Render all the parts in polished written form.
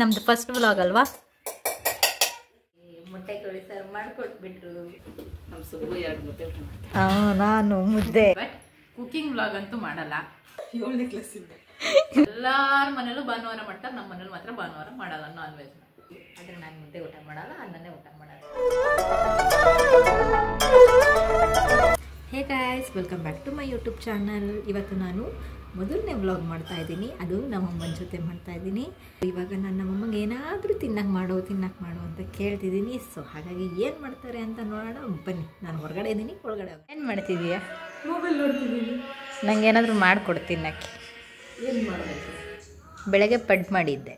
ನಮ್ದು first vlog ಅಲ್ವಾ? ಮೊಟ್ಟೆ ಕೋಳಿ ಸಾರು ಮಾಡಿಕೊಟ್ಬಿಟ್ರು ನಮ್ಮ ಸುಬ್ಬು 2 ಮುದ್ದೆ. ನಾನು ಮುದ್ದೆ. ಬಟ್ ಕುಕಿಂಗ್ ವ್ಲಾಗ್ ಅಂತೂ ಮಾಡಲ್ಲ. 7ನೇ ಕ್ಲಾಸಿಂದ ಎಲ್ಲಾರ ಮನೇಲೂ ಭಾನುವಾರ ಮಾಡ್ತಾರೆ, ನಮ್ಮ ಮನೇಲಿ ಮಾತ್ರ ಭಾನುವಾರ ಮಾಡಲ್ಲ ನಾನ್ ವೆಜ್. ಆದರೆ ನಾನು ಮುದ್ದೆ ಊಟ ಮಾಡಲ್ಲ, ಅನ್ನನೇ ಊಟ ಮಾಡಲ್ಲ. Hey guys, welcome back to my YouTube channel. ಇವತ್ತು ನಾನು ಮೊದಲನೇ ವ್ಲಾಗ್ ಮಾಡ್ತಾ ಇದ್ದೀನಿ. ಅದು ನಮ್ಮಮ್ಮನ ಜೊತೆ ಮಾಡ್ತಾ ಇದ್ದೀನಿ. ಇವಾಗ ನಾನು ನಮ್ಮಮ್ಮಗೆ ಏನಾದರೂ ತಿನ್ನಕ್ಕೆ ಮಾಡು ಅಂತ ಕೇಳ್ತಿದ್ದೀನಿ. ಸೊ ಹಾಗಾಗಿ ಏನು ಮಾಡ್ತಾರೆ ಅಂತ ನೋಡೋಣ ಬನ್ನಿ. ನಾನು ಹೊರಗಡೆ ಇದ್ದೀನಿ, ಒಳಗಡೆ ಏನು ಮಾಡ್ತಿದ್ದೀಯಾ? ಮೊಬೈಲ್ ನೋಡ್ತಿದ್ದೀನಿ. ನಂಗೆ ಏನಾದರೂ ಮಾಡಿಕೊಡು ತಿನ್ನಕ್ಕೆ. ಏನು ಮಾಡಬೇಕು? ಬೆಳಗ್ಗೆ ಪಡ್ ಮಾಡಿದ್ದೆ,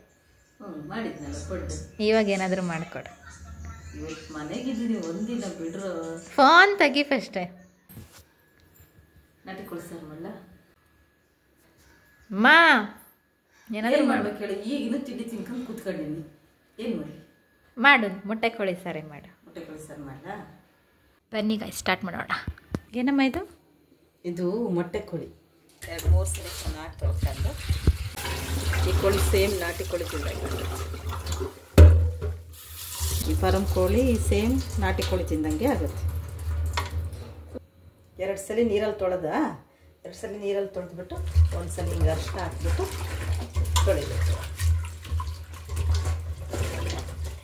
ಮಾಡಿದ್ನಲ್ಲ ಪಡ್ಡು. ಇವಾಗ ಏನಾದರೂ ಮಾಡಿಕೊಡು. ಇವತ್ತು ಮನೆಗಿದ್ದೀನಿ, ಒಂದಿನ ಬಿಡ್ರು. ಫೋನ್ ತೆಗಿ ಫಸ್ಟೇ. ನಾಟಿ ಕೊಳ್ಸಾರ ಮಲ್ಲ ಮಾ ಏನಾದರೂ ಮಾಡ್ಬೇಕು ಹೇಳಿ. ಈಗಿನ ತಿಂಡಿ ತಿನ್ಕೊಂಡು ಕೂತ್ಕೊಂಡಿನಿ. ಏನು ಮಾಡಿ ಮಾಡು, ಮೊಟ್ಟೆ ಕೋಳಿ ಸಾರೇ ಮಾಡು. ಮೊಟ್ಟೆ ಕೊಳ್ಸಾರ ಮಾಡಲ. ಬನ್ನಿ ಗಾಯ್ಸ್, ಸ್ಟಾರ್ಟ್ ಮಾಡೋಣ. ಏನಮ್ಮ ಇದು? ಇದು ಮೊಟ್ಟೆ ಕೋಳಿ 2-3 ಸಲ ಚೆನ್ನಾಗಿ ತೊಳ್ಕೊಂಡು, ಈ ಕೋಳಿ ಸೇಮ್ ನಾಟಿ ಕೋಳಿ ತಿಂದಂಗೆ, ಈ ಫಾರಂ ಕೋಳಿ ಸೇಮ್ ನಾಟಿ ಕೋಳಿ ತಿಂದಂಗೆ ಆಗುತ್ತೆ. 2 ಸಲ ನೀರಲ್ಲಿ ತೊಳೆದ, 2 ಸಲ ನೀರಲ್ಲಿ ತೊಳೆದ್ಬಿಟ್ಟು 1 ಸಲ ಹಿಂಗೆ ಅರಿಶಿನ ಹಾಕ್ಬಿಟ್ಟು ತೊಳಿಬೇಕು.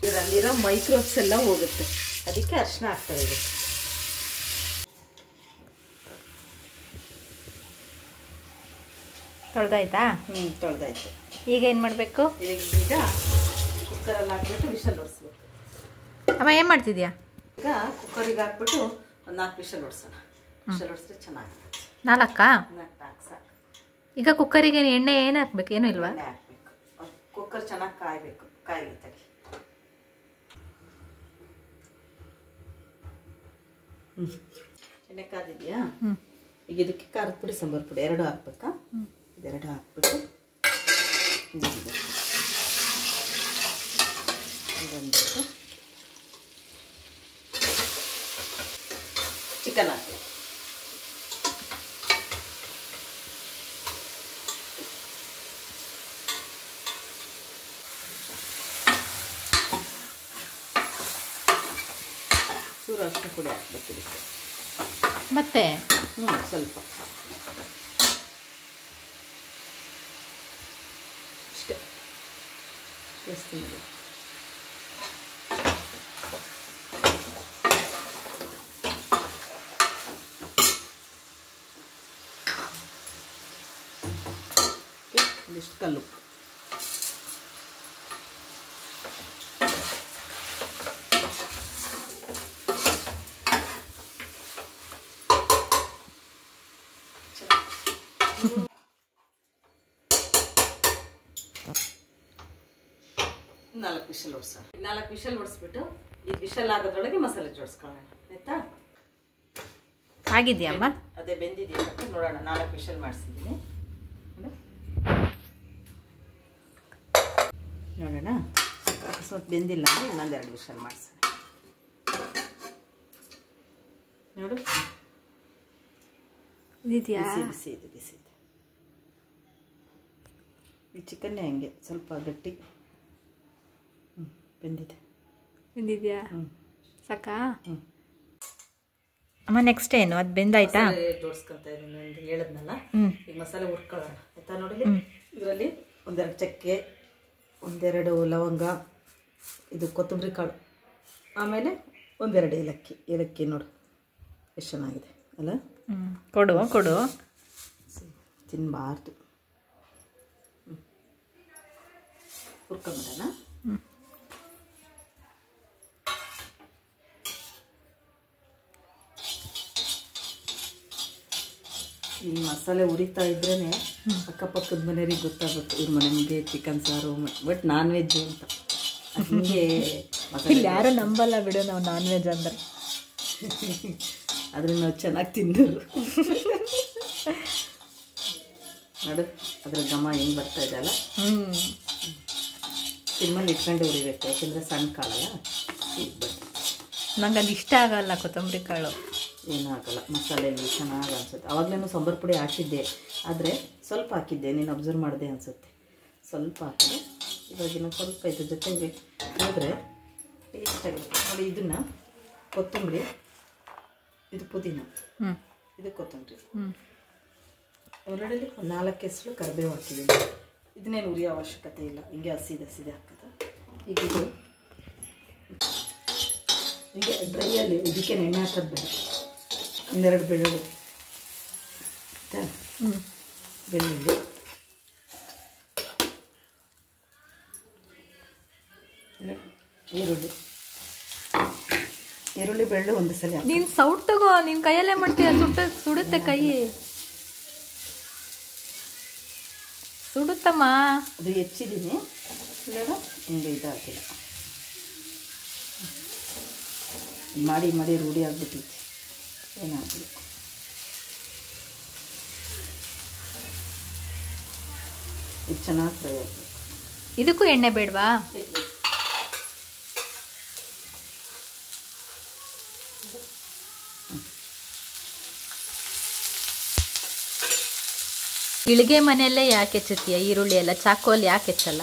ಇದರಲ್ಲಿರೋ ಮೈಕ್ರೋಬ್ಸ್ ಎಲ್ಲ ಹೋಗುತ್ತೆ, ಅದಕ್ಕೆ ಅರಿಶಿನ ಹಾಕ್ತಾ ಇರುತ್ತೆ. ತೊಳೆದಾಯ್ತಾ? ತೊಳೆದಾಯ್ತು. ಈಗ ಏನು ಮಾಡಬೇಕು? ಈಗ ಕುಕ್ಕರಲ್ಲಿ ಹಾಕ್ಬಿಟ್ಟು ವಿಷಲ್ ಹೊಡಿಸ್ಬೇಕು. ಅಮ್ಮ ಏನು ಮಾಡ್ತಿದ್ಯಾ? ಈಗ ಕುಕ್ಕರಿಗೆ ಹಾಕ್ಬಿಟ್ಟು ಒಂದು 4 ವಿಷಲ್ ಹೊಡ್ಸೋಣ. ವಿಷಲ್ ಹೊಡಿಸಿದ್ರೆ ಚೆನ್ನಾಗಿ 4 ಸಾಕು. ಈಗ ಕುಕ್ಕರಿಗೆ ಎಣ್ಣೆ ಏನು ಹಾಕ್ಬೇಕು? ಏನೂ ಇಲ್ವಾ? ಎಣ್ಣೆ ಹಾಕ್ಬೇಕು. ಕುಕ್ಕರ್ ಚೆನ್ನಾಗಿ ಕಾಯಬೇಕು. ಕಾಯಿಗೆ ತಗಿ. ಎಣ್ಣೆ ಕಾದಿದೆಯಾ? ಈಗ ಇದಕ್ಕೆ ಖಾರದ ಪುಡಿ, ಸಾಂಬಾರು ಪುಡಿ 2 ಹಾಕ್ಬೇಕಾ? ಇದೆರಡು ಹಾಕ್ಬಿಟ್ಟು ಇದೊಂದು ಚಿಕನ್ ಹಾಕಿ, ಚೂರು ಅರಿಶಿನ ಪುಡಿ ಹಾಕ್ಬೇಕು ಇದಕ್ಕೆ. ಮತ್ತೆ ಸ್ವಲ್ಪ ಅಷ್ಟೇ. ಜಾಸ್ತಿ ಮಾಡಿ ಒಂದಿಷ್ಟು ಕಲ್ಲು. ನಾಲ್ಕು ವಿಷಲ್ ಹೊಡ್ಸೋಣ. 4 ವಿಷಲ್ ಹೊಡಿಸ್ಬಿಟ್ಟು ಈ ವಿಷಲ್ ಆಗೋದ್ರೊಳಗೆ ಮಸಾಲೆ ಜೋಡಿಸ್ಕೊಳ್ಳೋಣ. ಆಯ್ತಾ? ಆಗಿದೆಯಮ್ಮ? ಅದೇ ಬೆಂದಿದೆಯಾ ನೋಡೋಣ. 4 ವಿಷಲ್ ಮಾಡಿಸಿದ್ದೀನಿ ನೋಡೋಣ. ಸ್ವಲ್ಪ ಬೆಂದಿಲ್ಲ ಅಂದರೆ ಇನ್ನೊಂದು 2 ವಿಷಲ್ ಮಾಡಿಸೋಣ. ನೋಡು, ಇದೆಯಾ? ಬಿಸಿ ಇದೆ, ಬಿಸಿ ಇದೆ. ಈ ಚಿಕನ್ನೇ ಹಂಗೆ ಸ್ವಲ್ಪ ಗಟ್ಟಿ. ಬೆಂದಿದೆಯಾ? ಸಾಕಾ? ಅಮ್ಮ ನೆಕ್ಸ್ಟ್ ಏನು? ಅದು ಬೆಂದಾಯ್ತಾ? ಜೋಡಿಸ್ಕೊಂತ ಇದ್ದೀನಿ ಅಂತ ಹೇಳಿದ್ನಲ್ಲ. ಈಗ ಮಸಾಲೆ ಹುರ್ಕೊಳ್ಳೋಣ. ಆಯ್ತಾ? ನೋಡಿ, ಇದರಲ್ಲಿ 1-2 ಚಕ್ಕೆ, 1-2 ಲವಂಗ, ಇದು ಕೊತ್ತಂಬರಿ ಕಾಳು, ಆಮೇಲೆ 1-2 ಏಲಕ್ಕಿ. ನೋಡು ಎಷ್ಟು ಚೆನ್ನಾಗಿದೆ ಅಲ್ಲ? ಕೊಡು. ತಿನ್ನಬಾರ್ದು. ಹುರ್ಕೊಂಬಿಡೋಣ. ಈ ಮಸಾಲೆ ಉರಿತಾ ಇದ್ರೇ ಅಕ್ಕಪಕ್ಕದ ಮನೆಯವ್ರಿಗೆ ಗೊತ್ತಾಗುತ್ತೆ ಇವ್ರ ಮನೆಗೆ ಚಿಕನ್ ಸಾರು, ಬಟ್ ನಾನ್ ವೆಜ್ ಅಂತ. ಹೀಗೆ ಇಲ್ಲಿ ಯಾರು ನಂಬಲ್ಲ ಬಿಡು, ನಾವು ನಾನ್ ವೆಜ್ ಅಂದ್ರೆ. ಆದರೆ ನಾವು ಚೆನ್ನಾಗಿ ತಿಂದರು. ನೋಡು ಅದ್ರ ಘಮ ಹೆಂಗೆ ಬರ್ತಾ ಇದೆ ಅಲ್ಲ? ಸಿಮ್ಮಲ್ಲಿ ಇಟ್ಕೊಂಡು ಉರಿಬೇಕು, ಯಾಕೆಂದರೆ ಸಣ್ಣ ಕಾಳಲ್ಲ. ನಂಗೆ ಅದು ಇಷ್ಟ ಆಗಲ್ಲ ಕೊತ್ತಂಬರಿ ಕಾಳು. ಏನೂ ಆಗಲ್ಲ, ಮಸಾಲೆಯಲ್ಲಿ ಚೆನ್ನಾಗಿ ಅನಿಸುತ್ತೆ. ಆವಾಗಲೂ ಸಾಂಬಾರು ಪುಡಿ ಹಾಕಿದ್ದೆ, ಆದರೆ ಸ್ವಲ್ಪ ಹಾಕಿದ್ದೆ, ನೀನು ಅಬ್ಸರ್ವ್ ಮಾಡಿದೆ ಅನಿಸುತ್ತೆ. ಸ್ವಲ್ಪ ಹಾಕಿದೆ. ಇವಾಗಿನ ಸ್ವಲ್ಪ ಇದ್ರ ಜೊತೆಗೆ ಹೋದರೆ ಟೇಸ್ಟಾಗಿರುತ್ತೆ ನೋಡಿ. ಇದನ್ನು ಕೊತ್ತಂಬರಿ, ಇದು ಪುದೀನ, ಇದು ಕೊತ್ತಂಬರಿ, ಒಳಗಡೆ ಒಂದು 4 ಹೆಸರು ಕರಿಬೇವು ಹಾಕಿದ್ದೀನಿ. ಇದನ್ನೇನು ಉರಿಯೋ ಅವಶ್ಯಕತೆ ಇಲ್ಲ, ಹಿಂಗೆ ಹಸಿದೆ ಹಾಕೋದು. ಈಗ ಇದು ಹೀಗೆ ಡ್ರೈಯಲ್ಲಿ ಇದಕ್ಕೆ ಎಣ್ಣೆ ಹಾಕೋದು ಬೇಡ. 2 ಬೆಳ್ಳುಳ್ಳಿ, ಬೆಳ್ಳುಳ್ಳಿ, ಈರುಳ್ಳಿ ಬೆಳ್ಳುಳ್ಳಿ ಒಂದು ಸಲ. ನೀನು ಸೌಟ್ ತಗೋ, ನೀನು ಕೈಯಲ್ಲೇ ಮಾಡ್ತೀಯ, ಸುಡುತ್ತೆ ಕೈ, ಸುಡುತ್ತಮ್ಮ. ಅದು ಹೆಚ್ಚಿದ್ದೀನಿ ಇವಾಗ, ಹಿಂಗೆ ಇದಾಗಿಲ್ಲ, ಮಾಡಿ ಮಾಡಿ ರೂಢಿ ಆಗ್ಬಿಟ್ಟಿತ್ತು, ಏನಾಗಲಿ. ಇದು ಚೆನ್ನಾಗಿ ಫ್ರೈ ಆಗಬೇಕು. ಇದಕ್ಕೂ ಎಣ್ಣೆ ಬೇಡವಾ? ಇಳಿಗೆ ಮನೆಯಲ್ಲೇ ಯಾಕೆ ಹೆಚ್ಚುತ್ತೀಯ ಈರುಳ್ಳಿ ಎಲ್ಲ? ಚಾಕೋಲ್ಲಿ ಯಾಕೆ ಹೆಚ್ಚಲ್ಲ?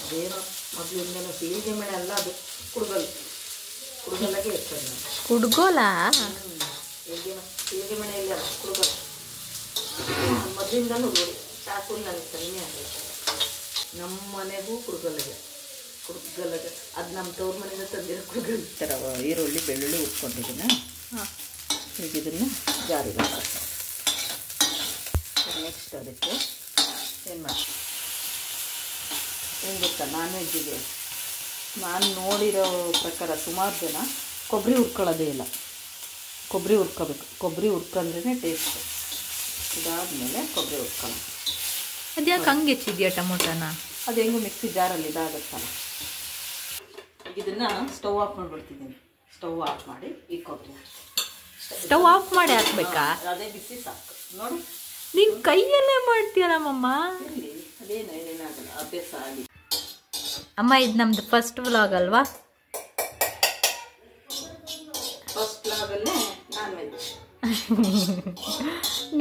ಅದೇನೋ ಮೊದಲಿಂದನೂ ಇಳಿಗೆ ಮನೆ ಅಲ್ಲ, ಅದು ಕುಡುಗಲ್ಲಾಗೆ ಹೆಚ್ಚೋದು. ಕುಡ್ಗೋಲ? ಇಳಿಗೆ ಮನೆಯಲ್ಲಿ ಅಲ್ಲ, ಕುಡುಗಲ್. ಮೊದಲಿಂದನೂ ಚಾಕುಲ್ ನನಗೆ ಕಡಿಮೆ ಆಗೈತೆ. ನಮ್ಮ ಮನೆಗೂ ಕುಡುಗಲ್ಲಿಗೆ ಅದು ನಮ್ಮ ತವ್ರ ಮನೆಯಿಂದ ತಂದಿರೋ ಕುಡುಗಲ್. ಈ ಥರ ಈರುಳ್ಳಿ ಬೆಳ್ಳುಳ್ಳಿ ಉಟ್ಕೊಂಡಿದ್ದೀನಿ. ಈಗ ಇದನ್ನು ಜಾರಿಗೆ ಹಾಕ್ತೀನಿ. ನೆಕ್ಸ್ಟ್ ಅದಕ್ಕೆ ಏನು ಮಾಡ್ತೀನಿ ಏನು ಗೊತ್ತಾ, ನಾನ್ ವೆಜ್ಜಿಗೆ ನಾನು ನೋಡಿರೋ ಪ್ರಕಾರ ಸುಮಾರು ಜನ ಕೊಬ್ಬರಿ ಹುರ್ಕೊಳ್ಳೋದೇ ಇಲ್ಲ. ಕೊಬ್ಬರಿ ಹುರ್ಕೋಬೇಕು, ಕೊಬ್ಬರಿ ಹುರ್ಕೊಂಡ್ರೇ ಟೇಸ್ಟ್. ಇದಾದಮೇಲೆ ಕೊಬ್ಬರಿ ಹುರ್ಕೊಳ್ಳೋಣ. ಅದು ಯಾಕೆ ಹಂಗೆ ಹೆಚ್ಚಿದ್ಯಾ ಟೊಮೊಟೊನ? ಅದು ಹೆಂಗೂ ಮಿಕ್ಸಿ ಜಾರಲ್ಲಿ ಇದಾಗುತ್ತಲ್ಲ. ಈಗ ಇದನ್ನು ಸ್ಟವ್ ಆಫ್ ಮಾಡಿಬಿಡ್ತಿದ್ದೀನಿ. ಸ್ಟವ್ ಆಫ್ ಮಾಡಿ ಈ ಕೊಬ್ಬರಿ ಸ್ಟವ್ ಆಫ್ ಮಾಡಿ ಹಾಕ್ಬೇಕಾ? ಅದೇ ಬಿಸಿ ಸಾಕು ನೋಡಿ. ನೀನು ಕೈಯಲ್ಲೇ ಮಾಡ್ತೀಯಲ್ಲಮ್ಮ. ಅದೇನು ಏನೇನಾಗಲ್ಲ, ಅಭ್ಯಾಸ ಆಗಿ. ಅಮ್ಮ ಇದು ನಮ್ದು ಫಸ್ಟ್ ವ್ಲಾಗ್ ಅಲ್ವಾ? ಫಸ್ಟ್ ವ್ಲಾಗಲ್ಲೇ ನಾನ್ ವೆಜ್.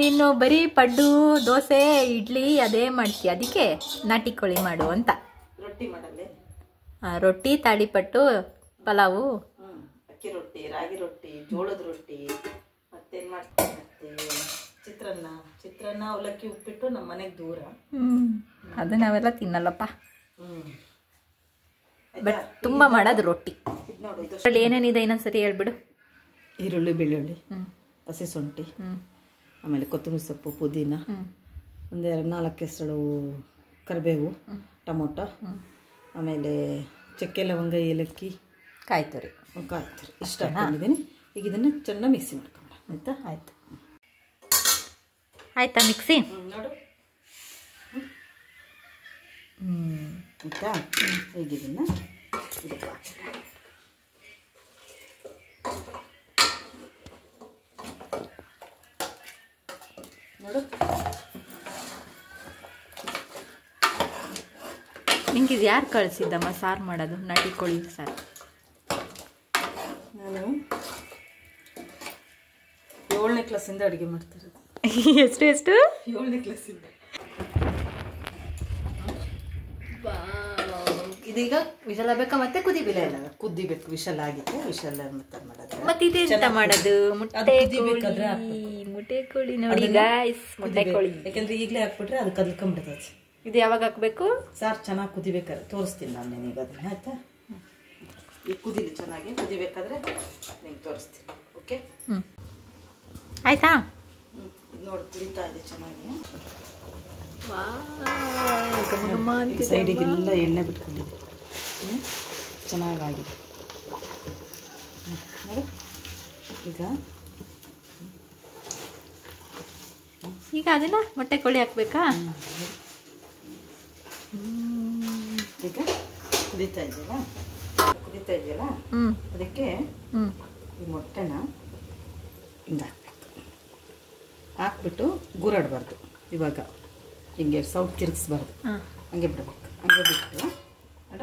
ನೀನು ಬರೀ ಪಡ್ಡು, ದೋಸೆ, ಇಡ್ಲಿ ಅದೇ ಮಾಡ್ತೀಯ, ಅದಕ್ಕೆ ನಾಟಿ ಕೋಳಿ ಮಾಡು ಅಂತ. ರೊಟ್ಟಿ ಮಾಡಲ್ಲೇ? ರೊಟ್ಟಿ, ತಾಳಿಪಟ್ಟು, ಪಲಾವು, ಅಕ್ಕಿ ರೊಟ್ಟಿ, ರಾಗಿ ರೊಟ್ಟಿ, ಜೋಳದ ರೊಟ್ಟಿ, ಮತ್ತೇನು ಮಾಡ್ತೀನಿ, ಮತ್ತೆ ಚಿತ್ರಾನ್ನ, ಅವಲಕ್ಕಿ, ಉಪ್ಪಿಟ್ಟು ನಮ್ಮ ಮನೆಗೆ ದೂರ. ಅದು ನಾವೆಲ್ಲ ತಿನ್ನಲ್ಲಪ್ಪ. ಬಟ್ ತುಂಬ ಮಾಡೋದು ರೊಟ್ಟಿ. ನೋಡಿ ಏನೇನಿದೆ ಇನ್ನೊಂದ್ಸರಿ ಹೇಳ್ಬಿಡು. ಈರುಳ್ಳಿ, ಬೆಳ್ಳುಳ್ಳಿ, ಹಸಿ ಶುಂಠಿ, ಆಮೇಲೆ ಕೊತ್ತಂಬರಿ ಸೊಪ್ಪು, ಪುದೀನ, ಒಂದು 4 ಹೆಸರು ಕರಿಬೇವು, ಟೊಮೊಟೊ, ಆಮೇಲೆ ಚಕ್ಕೆ, ಲವಂಗ, ಏಲಕ್ಕಿ, ಕಾಯಿ ತುರಿ ಇಷ್ಟ ಹಾಕೊಂಡಿದ್ದೀನಿ. ಈಗ ಇದನ್ನು ಚೆನ್ನಾಗಿ ಮಿಕ್ಸಿ ಮಾಡ್ಕೊಂಡ. ಆಯಿತಾ? ಆಯ್ತಾ ಮಿಕ್ಸಿ? ನೋಡು. ಆಯಿತಾ? ಈಗ ಇದನ್ನು ಇದಕ್ಕೆ ನೋಡು. ನಿಂಗೆ ಇದು ಯಾರು ಕಳಿಸಿದ್ದಮ್ಮ ಸಾರು ಮಾಡೋದು, ನಾಟಿ ಕೋಳಿ ಸಾರು? ನಾನು 7ನೇ ಕ್ಲಾಸಿಂದ ಅಡುಗೆ ಮಾಡ್ತಿರೋದು. ಎಷ್ಟು 7ನೇ ಕ್ಲಾಸಿಂದ. ಇದೀಗ ವಿಶಾಲ ಬೇಕಾ ಮತ್ತೆ ಕುದಿಬಿಲ್ಲ? ಇಲ್ಲ, ಕುದಿಬೇಕು. ವಿಶಾಲ ಆಗಿತ್ತು, ವಿಶಾಲ ಮತ್ತೆ ಮಾಡೋದು. ಮತ್ತೆ ಇದೆಂತ ಮಾಡೋದು? ಮುಟ್ಟೆ ಕೋಳಿ ನೋಡಿ ಗಾಯ್ಸ್, ಮುಟ್ಟೆ ಕೋಳಿ. ಯಾಕಂದ್ರೆ ಈಗಲೇ ಹಾಕ್ಬಿಟ್ರೆ ಅದು ಕದ್ಕೊಂಡ್ಬಿಡ್ತದೆ. ಇದು ಯಾವಾಗ ಹಾಕ್ಬೇಕು? ಸಾರು ಚೆನ್ನಾಗಿ ಕುದಿಬೇಕಾದ್ರೆ ತೋರಿಸ್ತೀನಿ ನಾನು ನಿನಗೆ ಅದನ್ನ. ಆಯ್ತಾ? ಈಗ ಕುದಿಲಿ, ಚೆನ್ನಾಗಿ ಕುದಿಬೇಕಾದ್ರೆ ನಿಂಗೆ ತೋರಿಸ್ತೀನಿ. ಓಕೆ? ಆಯ್ತಾ? ನೋಡಿ, ಕುದಿತಾ ಇದೆ ಚೆನ್ನಾಗಿ. ಘಮ ಸೈಡಿಗೆಲ್ಲ ಎಣ್ಣೆ ಬಿಟ್ಕೊಂಡಿದೆ, ಚೆನ್ನಾಗಿದೆ. ನೋಡಿ ಈಗ ಅದನ್ನ ಮೊಟ್ಟೆ ಕೋಳಿ ಹಾಕ್ಬೇಕಾ? ಈಗ ಕುದಿತಾ ಇದೆಯಲ್ಲ, ಅದಕ್ಕೆ ಈ ಮೊಟ್ಟೆನ ಹಿಂಗೆ ಹಾಕ್ಬಿಟ್ಟು ಗೂರಾಡಬಾರ್ದು. ಇವಾಗ ಹಿಂಗೆ ಸೌಟ್ ತಿರುಗಿಸ್ಬಾರ್ದು, ಹಂಗೆ ಬಿಡಬೇಕು. ಹಂಗೆ ಬಿಟ್ಟು ಅಡ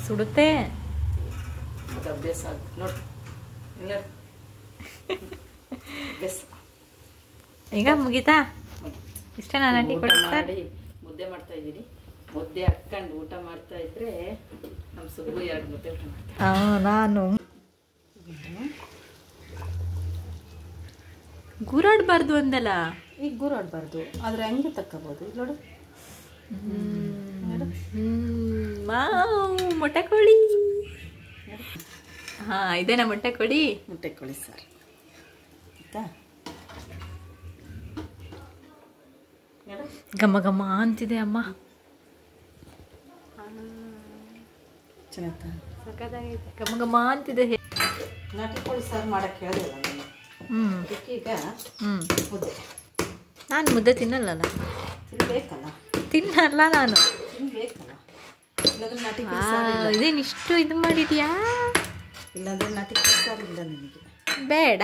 ಸುಡುತ್ತೆ. ಅದು ಅಭ್ಯಾಸ ಆಗುತ್ತೆ ನೋಡಿ. ಇಲ್ಲ ಅಭ್ಯಾಸ. ಈಗ ಮುಗೀತಾ? ಇಷ್ಟೇ ನಾನು ನಾಟಿ ಕೋಳಿ ಸಾರು. ಮುದ್ದೆ ಮಾಡ್ತಾ ಇದ್ದೀನಿ. ಮುದ್ದೆ ಹಾಕ್ಕೊಂಡು ಊಟ ಮಾಡ್ತಾ ಇದ್ರೆ ನಮ್ಮ ಸುಬ್ಬು 2 ಮುದ್ದೆ ಊಟ ಮಾಡ್ತಾರೆ. ನಾನು ಗೂರಾಡಬಾರ್ದು ಅಂದಲ್ಲ. ಈಗ ಗೂರಾಡಬಾರ್ದು, ಆದರೆ ಹಂಗೆ ತಕ್ಕೋಬೋದು. ಈಗ ನೋಡು, ಮೊಟ್ಟೆ ಕೋಳಿ. ಇದೇನಾ ಮೊಟ್ಟೆ ಕೋಳಿ? ಮೊಟ್ಟೆ ಕೋಳಿ ಸಾರು ಆಯ್ತಾ? ಘಮ ಘಮ ಅಂತಿದೆ ಅಮ್ಮ. ಚೆನ್ನಾಗ್ತಾ ಸಕ್ಕತ್ತಾಗೈತೆ, ಘಮ ಘಮ ಅಂತಿದೆ. ನಾಟಿ ಕೋಳಿ ಸಾರು ಮಾಡೋಕ್ಕೆ ಹೇಳಿಲ್ಲ ನಾನು. ಈಗ ಮುದ್ದೆ. ನಾನು ಮುದ್ದೆ ತಿನ್ನಲ್ಲಲ್ಲ. ತಿನ್ಬೇಕಲ್ಲ, ತಿನ್ನಲ್ಲ ನಾನು. ತಿನ್ಬೇಕಲ್ಲ, ಇಲ್ಲಾಂದ್ರೆ ನಾಟಿ ಕೋಳಿ ಸಾರು ಇಲ್ಲ. ಇದೇನಿಷ್ಟು ಇದು ಮಾಡಿದ್ಯಾ? ಇಲ್ಲಾಂದ್ರೆ ನಾಟಿ ಕೋಳಿ ಸಾರು ಇಲ್ಲ ನಿನಗೆ. ಬೇಡ.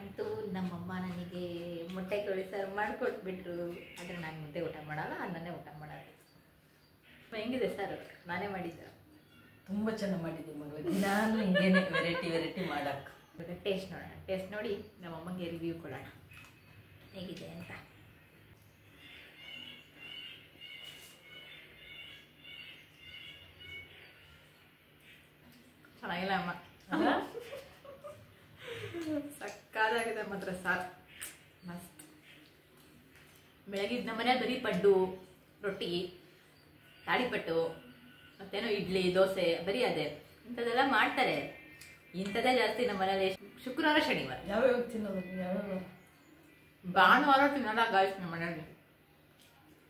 ಅಂತೂ ನಮ್ಮಮ್ಮ ನನಗೆ ಮೊಟ್ಟೆ ಕೋಳಿ ಸಾರು ಮಾಡಿಕೊಟ್ಬಿಟ್ರು. ಆದರೆ ನಾನು ಮುದ್ದೆ ಊಟ ಮಾಡಲ್ಲ, ಅನ್ನನೇ ಊಟ ಮಾಡಲ್ಲ. ಹೆಂಗಿದೆ ಸರ್? ನಾನೇ ಮಾಡಿದ್ದೆ. ತುಂಬ ಚೆನ್ನಾಗಿ ಮಾಡಿದ್ದೀನಿ ಮಗಳು. ನಾನು ಹಿಂಗೇನೆ ವೆರೈಟಿ ಮಾಡಕ್ಕೆ. ಇವಾಗ ಟೇಸ್ಟ್ ನೋಡೋಣ. ಟೇಸ್ಟ್ ನೋಡಿ ನಮ್ಮಮ್ಮಂಗೆ ರಿವ್ಯೂ ಕೊಡೋಣ ಹೇಗಿದೆ ಅಂತ. ಚೆನ್ನಾಗಿಲ್ಲ ಅಮ್ಮ. ಸಕ್ಕತ್ತಾಗಿದೆ ಮಾತ್ರ ಸಾರು, ಮಸ್ತ್. ಬೆಳಗ್ಗೆ ನಮ್ಮ ಮನೇಲಿ ಬರೀ ಪಡ್ಡು, ರೊಟ್ಟಿ, ತಾಳಿಪಟ್ಟು, ಮತ್ತೇನೋ ಇಡ್ಲಿ, ದೋಸೆ, ಬರೀ ಅದೇ ಇಂಥದ್ದೆಲ್ಲ ಮಾಡ್ತಾರೆ. ಇಂಥದ್ದೇ ಜಾಸ್ತಿ ನಮ್ಮ ಮನೇಲಿ. ಶುಕ್ರವಾರ, ಶನಿವಾರ ಯಾವ್ಯಾವ ತಿನ್ನೋದು? ಯಾವ್ಯಾವ? ಭಾನುವಾರ ತಿನ್ನಲ್ಲ ಗಾಯ್ಸ್ ನಮ್ಮ ಮನೇಲಿ.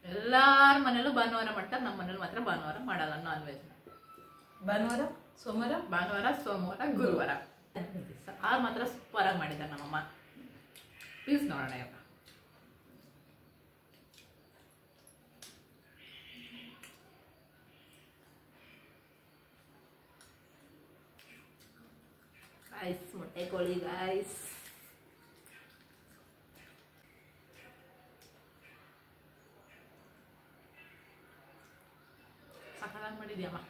ಎಲ್ಲಾರ ಮನೇಲೂ ಭಾನುವಾರ ಮಾಡ್ತಾರೆ, ನಮ್ಮ ಮನೇಲಿ ಮಾತ್ರ ಭಾನುವಾರ ಮಾಡಲ್ಲ. ನಾನ್ ವೆಜ್ ಭಾನುವಾರ, ಸೋಮವಾರ, ಗುರುವಾರ ಸಾರು ಮಾತ್ರ ಸೂಪರಾಗಿ ಮಾಡಿದ್ದಾರೆ ನಮ್ಮಮ್ಮ. ಪ್ಲೀಸ್ ನೋಡೋಣ ಇವಾಗ. ಗಾಯ್ಸ್, ಮೊಟ್ಟೆ ಕೋಳಿ ಗಾಯ್ಸ್. ಸಕ್ಕತ್ತಾಗಿ ಮಾಡಿದ್ಯಮ್ಮ.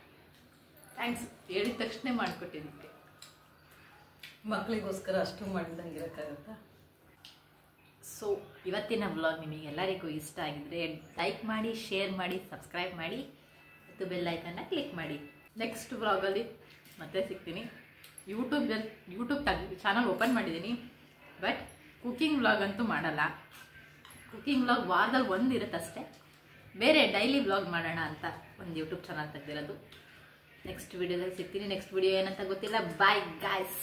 ಥ್ಯಾಂಕ್ಸ್. ಹೇಳಿದ ತಕ್ಷಣ ಮಾಡಿಕೊಟ್ಟಿದ್ದಕ್ಕೆ. ಮಕ್ಕಳಿಗೋಸ್ಕರ ಅಷ್ಟು ಮಾಡಿದಂಗೆ ಇರೋಕ್ಕಾಗತ್ತಾ? ಸೊ ಇವತ್ತಿನ ವ್ಲಾಗ್ ನಿಮಗೆ ಎಲ್ಲರಿಗೂ ಇಷ್ಟ ಆಗಿದ್ರೆ ಲೈಕ್ ಮಾಡಿ, ಶೇರ್ ಮಾಡಿ, ಸಬ್ಸ್ಕ್ರೈಬ್ ಮಾಡಿ ಮತ್ತು ಬೆಲ್ ಐಕನ್ನ ಕ್ಲಿಕ್ ಮಾಡಿ. ನೆಕ್ಸ್ಟ್ ವ್ಲಾಗಲ್ಲಿ ಮತ್ತೆ ಸಿಗ್ತೀನಿ. ಯೂಟ್ಯೂಬ್ ಚಾನಲ್ ಓಪನ್ ಮಾಡಿದ್ದೀನಿ, ಬಟ್ ಕುಕ್ಕಿಂಗ್ ವ್ಲಾಗ್ ಅಂತೂ ಮಾಡಲ್ಲ. ಕುಕ್ಕಿಂಗ್ ವ್ಲಾಗ್ ವಾರದಲ್ಲಿ 1 ಇರುತ್ತಷ್ಟೇ. ಬೇರೆ ಡೈಲಿ ವ್ಲಾಗ್ ಮಾಡೋಣ ಅಂತ ಒಂದು ಯೂಟ್ಯೂಬ್ ಚಾನಲ್ ತೆಗೆದಿರೋದು. ನೆಕ್ಸ್ಟ್ ವಿಡಿಯೋದಲ್ಲಿ ಸಿಗ್ತೀನಿ. ನೆಕ್ಸ್ಟ್ ವಿಡಿಯೋ ಏನಂತ ಗೊತ್ತಿಲ್ಲ. Bye guys.